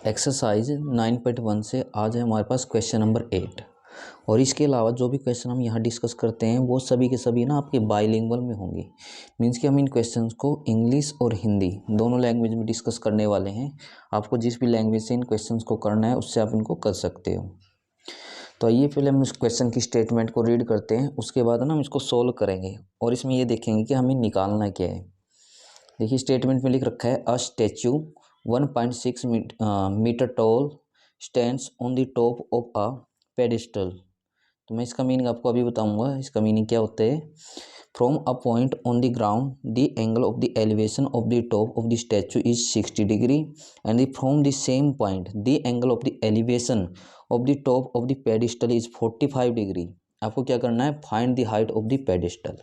Exercise 9.1 से आज है हमारे पास क्वेश्चन नंबर 8। और इसके अलावा जो भी क्वेश्चन हम यहाँ डिस्कस करते हैं वो सभी के सभी ना आपके बाइलिंगुअल में होंगे। मीन्स कि हम इन क्वेश्चंस को इंग्लिश और हिंदी दोनों लैंग्वेज में डिस्कस करने वाले हैं। आपको जिस भी लैंग्वेज से इन क्वेश्चंस को करना है उससे आप इनको कर सकते हो। तो आइए पहले हम इस क्वेश्चन की स्टेटमेंट को रीड करते हैं, उसके बाद ना हम इसको सोल्व करेंगे और इसमें ये देखेंगे कि हमें निकालना क्या है। देखिए स्टेटमेंट में लिख रखा है a statue 1.6 metre tall stands on the top of a pedestal. तो मैं इसका मीनिंग आपको अभी बताऊंगा। इसका मीनिंग क्या होता है। From a point on the ground the angle of the elevation of the top of the statue is 60 degree and from the same point the angle of the elevation of the top of the pedestal is 45 degree. आपको क्या करना है, find the height of the pedestal.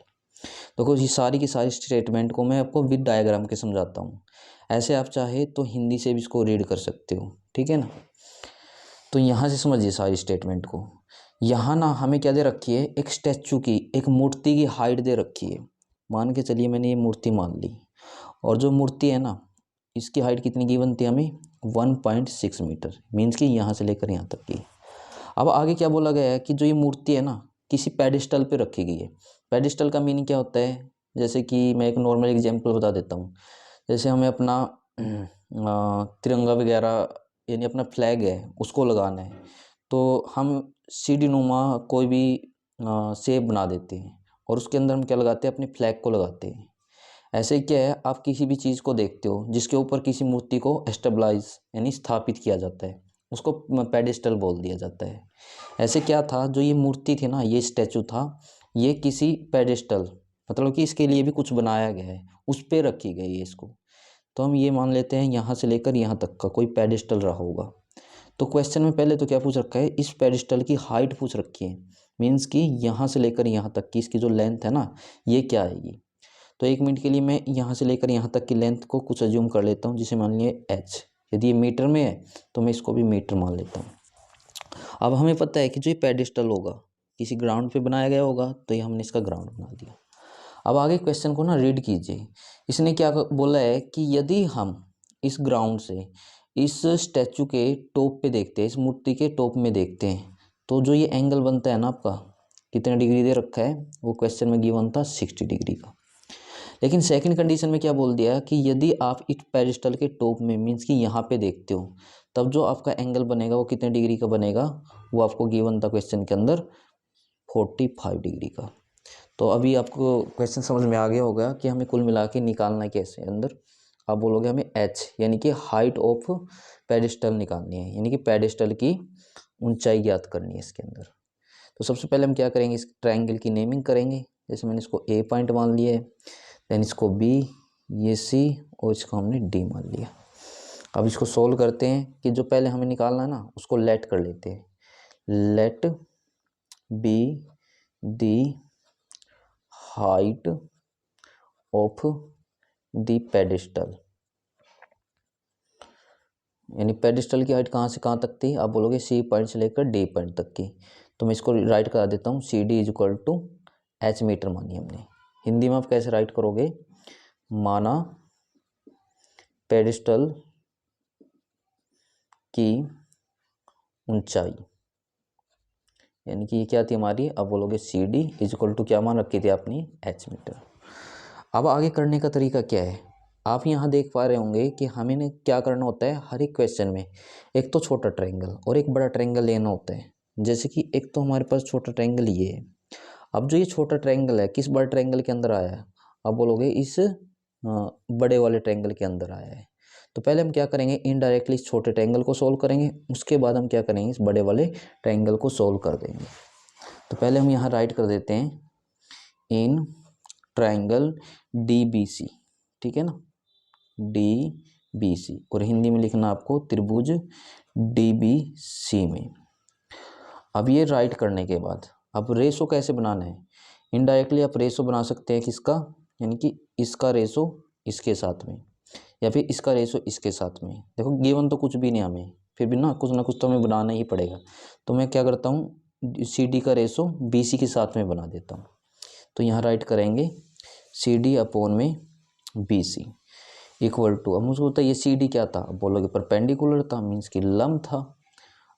देखो ये सारी की सारी statement को मैं आपको विद डायग्राम के समझाता हूँ। ऐसे आप चाहे तो हिंदी से भी इसको रीड कर सकते हो, ठीक है ना। तो यहाँ से समझिए सारी स्टेटमेंट को। यहाँ ना हमें क्या दे रखी है, एक स्टैचू की, एक मूर्ति की हाइट दे रखी है। मान के चलिए मैंने ये मूर्ति मान ली, और जो मूर्ति है ना इसकी हाइट कितनी गिवन थी हमें, 1.6 मीटर। मीन्स कि यहाँ से लेकर यहाँ तक की। अब आगे क्या बोला गया है कि जो ये मूर्ति है ना किसी पेडिस्टल पे रखी गई है। पेडिस्टल का मीनिंग क्या होता है, जैसे कि मैं एक नॉर्मल एग्जांपल बता देता हूँ। जैसे हमें अपना तिरंगा वगैरह यानी अपना फ्लैग है उसको लगाना है, तो हम सीढ़ी नुमा कोई भी शेप बना देते हैं और उसके अंदर हम क्या लगाते हैं, अपने फ्लैग को लगाते हैं। ऐसे ही क्या है, आप किसी भी चीज़ को देखते हो जिसके ऊपर किसी मूर्ति को एस्टेबलाइज यानी स्थापित किया जाता है, उसको पेडिस्टल बोल दिया जाता है। ऐसे क्या था, जो ये मूर्ति थी ना, ये स्टैचू था, ये किसी पेडिस्टल मतलब कि इसके लिए भी कुछ बनाया गया है, उस पर रखी गई है इसको। तो हम ये मान लेते हैं यहाँ से लेकर यहाँ तक का कोई पेडिस्टल रहा होगा। तो क्वेश्चन में पहले तो क्या पूछ रखा है, इस पेडिस्टल की हाइट पूछ रखी है। मीन्स कि यहाँ से लेकर यहाँ तक की इसकी जो लेंथ है ना ये क्या आएगी। तो 1 मिनट के लिए मैं यहाँ से लेकर यहाँ तक की लेंथ को कुछ अज्यूम कर लेता हूँ, जिसे मान लिया h। यदि ये मीटर में है तो मैं इसको भी मीटर मान लेता हूँ। अब हमें पता है कि जो ये पेडिस्टल होगा किसी ग्राउंड पे बनाया गया होगा, तो ये हमने इसका ग्राउंड बना दिया। अब आगे क्वेश्चन को ना रीड कीजिए। इसने क्या बोला है कि यदि हम इस ग्राउंड से इस स्टैचू के टॉप पे देखते हैं, इस मूर्ति के टॉप में देखते हैं, तो जो ये एंगल बनता है ना आपका, कितने डिग्री दे रखा है, वो क्वेश्चन में गिवन था 60 डिग्री का। लेकिन सेकंड कंडीशन में क्या बोल दिया कि यदि आप इस पेडिस्टल के टॉप में मीन्स कि यहाँ पे देखते हो, तब जो आपका एंगल बनेगा वो कितने डिग्री का बनेगा, वो आपको गिवन था क्वेश्चन के अंदर 45 डिग्री का। तो अभी आपको क्वेश्चन समझ में आ गया होगा कि हमें कुल मिला के निकालना है कैसे। अंदर आप बोलोगे हमें h यानी कि हाइट ऑफ पेडिस्टल निकालनी है, यानी कि पेडिस्टल की ऊंचाई ज्ञात करनी है इसके अंदर। तो सबसे पहले हम क्या करेंगे, इस ट्रायंगल की नेमिंग करेंगे। जैसे मैंने इसको A पॉइंट मान लिया है, देन इसको B, ये C और इसको हमने D मान लिया। अब इसको सोल्व करते हैं कि जो पहले हमें निकालना है ना उसको लेट कर लेते हैं। Let be the height of the pedestal, यानी पेडिस्टल की हाइट कहाँ से कहाँ तक थी, आप बोलोगे C पॉइंट से लेकर D पॉइंट तक की। तो मैं इसको राइट करा देता हूँ, CD is equal to h metre मानी हमने। हिंदी में आप कैसे राइट करोगे, माना पेडिस्टल की ऊंचाई, यानी कि ये क्या थी हमारी, अब बोलोगे CD इज इक्वल टू क्या मान रखी थी आपने, h मीटर। अब आगे करने का तरीका क्या है, आप यहाँ देख पा रहे होंगे कि हमें ने क्या करना होता है, हर एक क्वेश्चन में एक तो छोटा ट्रायंगल और एक बड़ा ट्रायंगल लेना होता है। जैसे कि एक तो हमारे पास छोटा ट्रायंगल ये है। अब जो ये छोटा ट्रायंगल है किस बड़े ट्रायंगल के अंदर आया है, आप बोलोगे इस बड़े वाले ट्रायंगल के अंदर आया है। तो पहले हम क्या करेंगे, इनडायरेक्टली इस छोटे ट्रायंगल को सोल्व करेंगे, उसके बाद हम क्या करेंगे, इस बड़े वाले ट्रायंगल को सोल्व कर देंगे। तो पहले हम यहाँ राइट कर देते हैं इन ट्रायंगल DBC, ठीक है ना, DBC, और हिंदी में लिखना आपको त्रिभुज DBC में। अब ये राइट करने के बाद अब रेशो कैसे बनाना है, इनडायरेक्टली आप रेशो बना सकते हैं किसका, यानी कि इसका रेशो इसके साथ में या फिर इसका रेशो इसके साथ में। देखो गिवन तो कुछ भी नहीं हमें, फिर भी ना कुछ तो हमें बनाना ही पड़ेगा। तो मैं क्या करता हूँ, CD का रेशो BC के साथ में बना देता हूँ। तो यहाँ राइट करेंगे CD अपॉन में BC। इक्वल टू, अब मुझको बताइए ये सी डी क्या था, अब बोलोगे परपेंडिकुलर था, मीन्स कि लंब था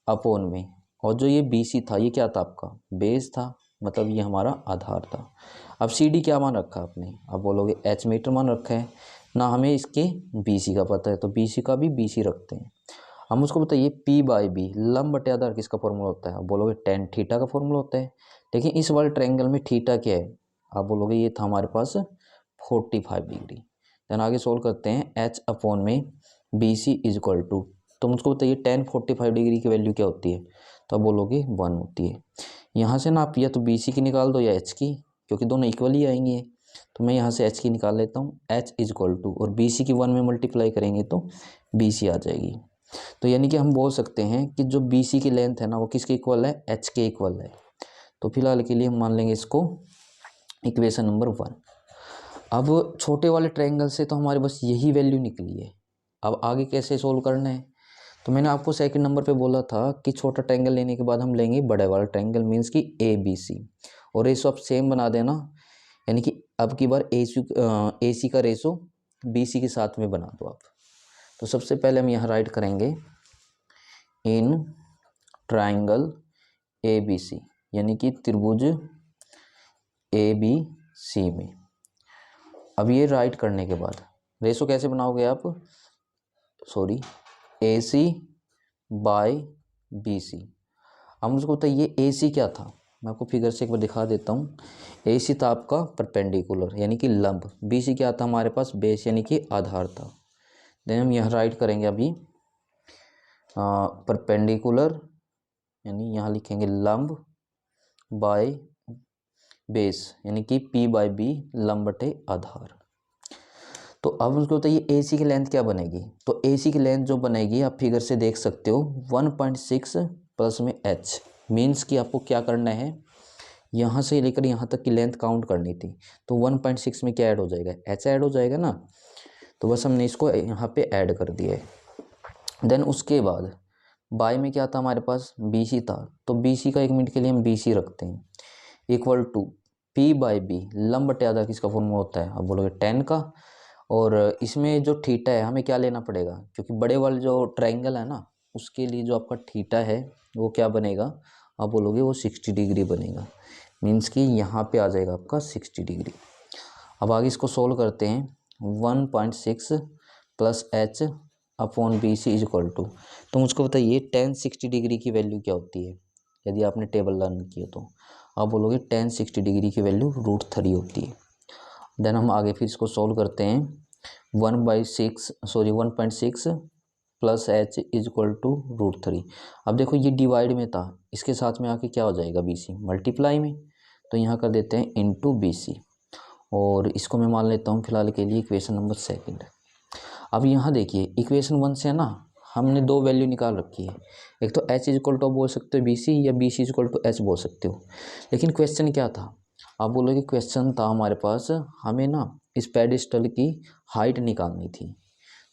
अपॉन में, और जो ये बी सी था ये क्या था आपका बेस था, मतलब ये हमारा आधार था। अब सी डी क्या मान रखा आपने, अब बोलोगे एच मीटर मान रखा है ना, हमें इसके बी सी का पता है तो बी सी का भी बी सी रखते हैं। अब मुझको बताइए पी बाई बी लंब बटे आधार किसका फॉर्मूला होता है, अब बोलोगे टेन थीटा का फॉर्मूला होता है, लेकिन इस वाले ट्रायंगल में थीटा क्या है, आप बोलोगे ये था हमारे पास 45 डिग्री। देन आगे सोल्व करते हैं, एच अपॉन में B C is equal to, तो मुझको बताइए टेन 45 डिग्री की वैल्यू क्या होती है, तो आप बोलोगे 1 होती है। यहाँ से ना आप या तो बी सी की निकाल दो या एच की, क्योंकि दोनों इक्वल ही आएंगे, तो मैं यहाँ से एच की निकाल लेता हूँ, एच इज इक्वल टू, और बी सी की 1 में मल्टीप्लाई करेंगे तो बी सी आ जाएगी। तो यानी कि हम बोल सकते हैं कि जो बी सी की लेंथ है ना वो किसके इक्वल है, एच के इक्वल है। तो फिलहाल के लिए हम मान लेंगे इसको इक्वेशन नंबर 1। अब छोटे वाले ट्रायंगल से तो हमारे बस यही वैल्यू निकली है, अब आगे कैसे सोल्व करना है, तो मैंने आपको सेकंड नंबर पे बोला था कि छोटा ट्रायंगल लेने के बाद हम लेंगे बड़े वाला ट्रायंगल, मीन्स कि ए बी सी, और रेशो आप सेम बना देना, यानी कि अब की बार ए सी का रेशो बी सी के साथ में बना दो आप। तो सबसे पहले हम यहाँ राइट करेंगे in triangle A B C, यानी कि त्रिभुज ए बी सी में। अब ये राइट करने के बाद रेशो कैसे बनाओगे आप, सॉरी ए सी बाय बी सी। अब मुझको बताइए ए सी क्या था, मैं आपको फिगर से एक बार दिखा देता हूँ। ए सी था आपका परपेंडिकुलर यानी कि लंब, बी सी क्या था हमारे पास बेस यानी कि आधार था। देन हम यहाँ राइट करेंगे अभी परपेंडिकुलर, यानी यहाँ लिखेंगे लंब बाय बेस, यानी कि पी बाय बी लंब बटे आधार। तो अब उसको बताइए ए सी की लेंथ क्या बनेगी, तो ए सी की लेंथ जो बनेगी आप फिगर से देख सकते हो 1.6 प्लस में एच, मीन्स कि आपको क्या करना है, यहाँ से लेकर यहाँ तक की लेंथ काउंट करनी थी, तो 1.6 में क्या ऐड हो जाएगा, एच ऐड हो जाएगा ना, तो बस हमने इसको यहाँ पे ऐड कर दिया है। देन उसके बाद बाय में क्या था हमारे पास बी सी था, तो बी सी का 1 मिनट के लिए हम बी सी रखते हैं, equal to P by B लंब बटे आधा किसका फॉर्मूला होता है, अब बोलोगे 10 का, और इसमें जो थीटा है हमें क्या लेना पड़ेगा, क्योंकि बड़े वाले जो ट्रायंगल है ना उसके लिए जो आपका थीटा है वो क्या बनेगा, आप बोलोगे वो 60 डिग्री बनेगा, मीन्स कि यहाँ पे आ जाएगा आपका 60 डिग्री। अब आगे इसको सोल्व करते हैं, 1.6 plus h upon B C is equal to, तो मुझको बताइए 1060 डिग्री की वैल्यू क्या होती है, यदि आपने टेबल लर्न किया तो आप बोलोगे 1060 डिग्री की वैल्यू √3 होती है। देन हम आगे फिर इसको सोल्व करते हैं, 1.6 plus h is equal to √3। अब देखो ये डिवाइड में था, इसके साथ में आके क्या हो जाएगा बी सी मल्टीप्लाई में, तो यहाँ कर देते हैं इनटू बी सी, और इसको मैं मान लेता हूँ फिलहाल के लिए इक्वेशन नंबर 2। अब यहाँ देखिए इक्वेशन 1 से ना हमने 2 वैल्यू निकाल रखी है, एक तो एच इज इक्वल टू बोल सकते हो बी सी, या B C is equal to h बोल सकते हो, लेकिन क्वेश्चन क्या था, आप बोलोगे क्वेश्चन था हमारे पास हमें ना इस पेडिस्टल की हाइट निकालनी थी।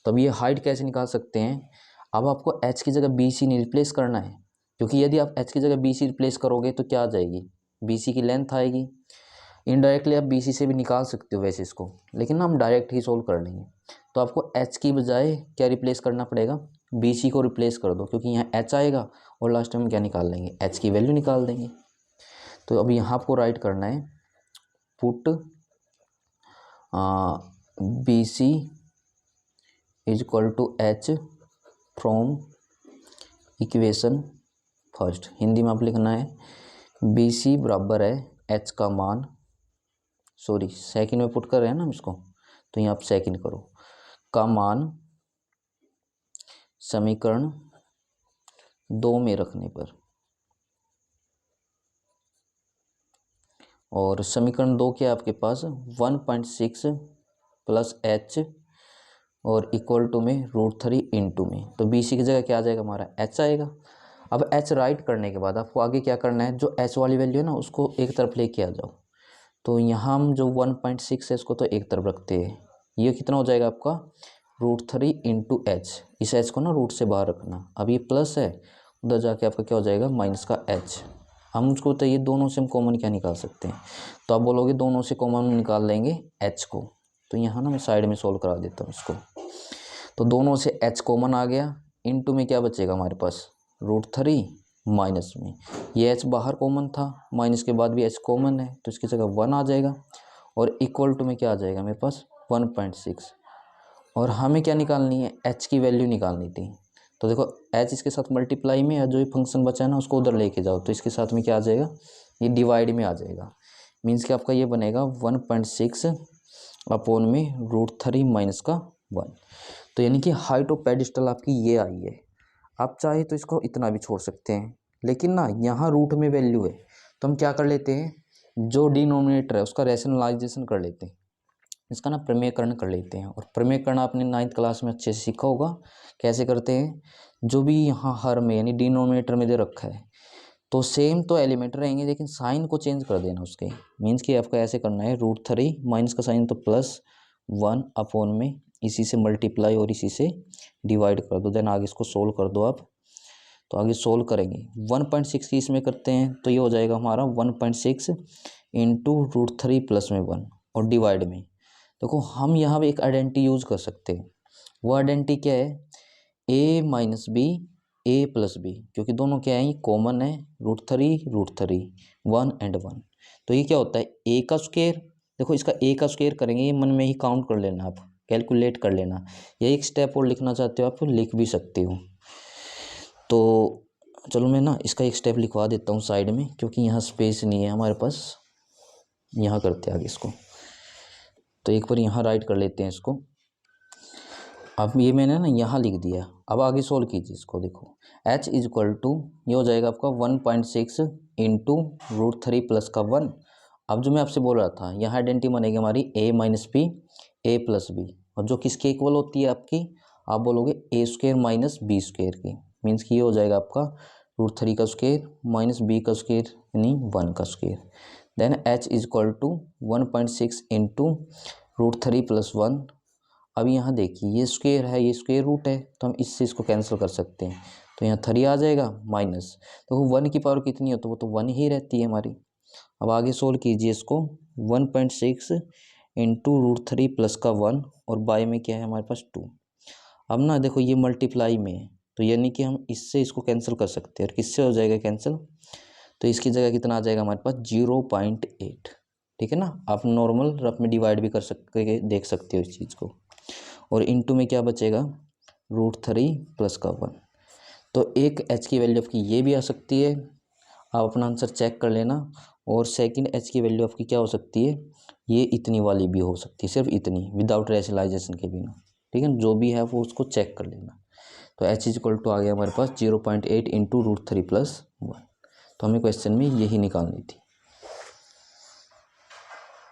तो अब ये हाइट कैसे निकाल सकते हैं, अब आपको एच की जगह बी सी नहीं रिप्लेस करना है, क्योंकि यदि आप एच की जगह बी सी रिप्लेस करोगे तो क्या आ जाएगी, बी सी की लेंथ आएगी। इनडायरेक्टली आप बी सी से भी निकाल सकते हो वैसे इसको, लेकिन ना हम डायरेक्ट ही सोल्व कर लेंगे, तो आपको एच की बजाय क्या रिप्लेस करना पड़ेगा, बी सी को रिप्लेस कर दो, क्योंकि यहाँ एच आएगा और लास्ट में क्या निकाल लेंगे, एच की वैल्यू निकाल देंगे। तो अब यहाँ आपको राइट करना है put B C is equal to h from equation first, Hindi में आप लिखना है बी सी बराबर है एच का मान, सॉरी सेकंड में पुट कर रहे हैं ना हम इसको, तो यहाँ आप सेकंड करो, का मान समीकरण 2 में रखने पर, और समीकरण 2 क्या है आपके पास 1.6 प्लस एच और इक्वल टू में √3 इंटू में, तो बी सी की जगह क्या आ जाएगा हमारा एच आएगा। अब एच राइट करने के बाद आपको आगे क्या करना है, जो एच वाली वैल्यू है ना उसको एक तरफ लेके आ जाओ, तो यहाँ हम जो 1.6 है इसको तो एक तरफ रखते हैं, ये कितना हो जाएगा आपका √3 इंटू एच, इस एच को ना रूट से बाहर रखना, अब ये प्लस है उधर जाके आपका क्या हो जाएगा माइनस का एच। हम उसको तो ये दोनों से हम कॉमन क्या निकाल सकते हैं, तो आप बोलोगे दोनों से कॉमन निकाल लेंगे एच को, तो यहाँ ना मैं साइड में सोल्व करा देता हूँ इसको। तो दोनों से h कॉमन आ गया, इनटू में क्या बचेगा हमारे पास √3 माइनस में ये h बाहर कॉमन था, माइनस के बाद भी h कॉमन है तो इसकी जगह 1 आ जाएगा, और इक्वल टू में क्या आ जाएगा मेरे पास 1.6। और हमें क्या निकालनी है, h की वैल्यू निकालनी थी। तो देखो h इसके साथ मल्टीप्लाई में, या जो ये फंक्शन बचा है ना उसको उधर लेके जाओ, तो इसके साथ में क्या आ जाएगा, ये डिवाइड में आ जाएगा। मीन्स कि आपका ये बनेगा 1.6 अपॉन में √3 माइनस का 1। तो यानी कि हाइट ऑफ पेडिस्टल आपकी ये आई है। आप चाहे तो इसको इतना भी छोड़ सकते हैं, लेकिन ना यहाँ रूट में वैल्यू है तो हम क्या कर लेते हैं, जो डिनोमिनेटर है उसका रैशनलाइजेशन कर लेते हैं, इसका ना प्रमेयकरण कर लेते हैं। और प्रमेयकरण आपने 9th क्लास में अच्छे से सीखा होगा कैसे करते हैं। जो भी यहाँ हर में यानी डिनोमिनेटर में दे रखा है तो सेम तो एलिमेंट रहेंगे, लेकिन साइन को चेंज कर देना उसके। मीन्स कि आपको ऐसे करना है √3 माइनस का साइन तो +1 अपॉन में इसी से मल्टीप्लाई और इसी से डिवाइड कर दो। देन आगे इसको सोल्व कर दो आप। तो आगे सोल्व करेंगे 1.6 की इसमें करते हैं तो ये हो जाएगा हमारा 1.6 इंटू √3 प्लस में 1 और डिवाइड में। देखो हम यहाँ पे एक आइडेंटिटी यूज़ कर सकते हैं। वो आइडेंटिटी क्या है, a minus B a plus B, क्योंकि दोनों क्या है, ये कॉमन है √3 1 एंड 1। तो ये क्या होता है a का स्क्वायर। देखो इसका a का स्क्वायर करेंगे, ये मन में ही काउंट कर लेना, आप कैलकुलेट कर लेना, या एक स्टेप और लिखना चाहते हो आप लिख भी सकते हो। तो चलो मैं ना इसका एक स्टेप लिखवा देता हूँ साइड में, क्योंकि यहाँ स्पेस नहीं है हमारे पास। यहाँ करते हैं आगे इसको, तो एक बार यहाँ राइट कर लेते हैं इसको। अब ये मैंने ना यहाँ लिख दिया, अब आगे सोल्व कीजिए इसको। देखो h इज इक्वल टू ये हो जाएगा आपका 1.6 इंटू √3 प्लस का 1। अब जो मैं आपसे बोल रहा था, यहाँ आइडेंटिटी बनेगी हमारी a minus B a plus B, और जो किसके इक्वल होती है आपकी, आप बोलोगे a square minus B square की। मीन्स कि ये हो जाएगा आपका √3 का स्क्वायर माइनस बी का स्क्वायर यानी 1 का square. Then h is equal to 1.6 into √3 plus 1। अब यहाँ देखिए ये स्क्वायर है, ये स्क्वायर रूट है, तो हम इससे इसको कैंसिल कर सकते हैं। तो यहाँ 3 आ जाएगा माइनस, तो 1 की पावर कितनी हो तो वो तो 1 ही रहती है हमारी। अब आगे सोल्व कीजिए इसको, 1.6 इंटू √3 प्लस का 1 और बाय में क्या है हमारे पास 2। अब ना देखो ये मल्टीप्लाई में है, तो यानी कि हम इससे इसको कैंसिल कर सकते हैं। और किससे हो जाएगा कैंसिल, तो इसकी जगह कितना आ जाएगा हमारे पास 0.8। ठीक है ना, आप नॉर्मल रफ में डिवाइड भी कर सकते, देख सकते हो इस चीज़ को। और इनटू में क्या बचेगा √3 प्लस का 1। तो एक h की वैल्यू आपकी ये भी आ सकती है, आप अपना आंसर चेक कर लेना। और सेकंड h की वैल्यू आपकी क्या हो सकती है, ये इतनी वाली भी हो सकती है, सिर्फ इतनी विदाउट रैशनलाइजेशन के बिना। ठीक है, जो भी है वो उसको चेक कर लेना। तो h इज इक्वल टू आ गया हमारे पास 0.8 इंटू √3 प्लस 1। तो हमें क्वेश्चन में यही निकालनी थी।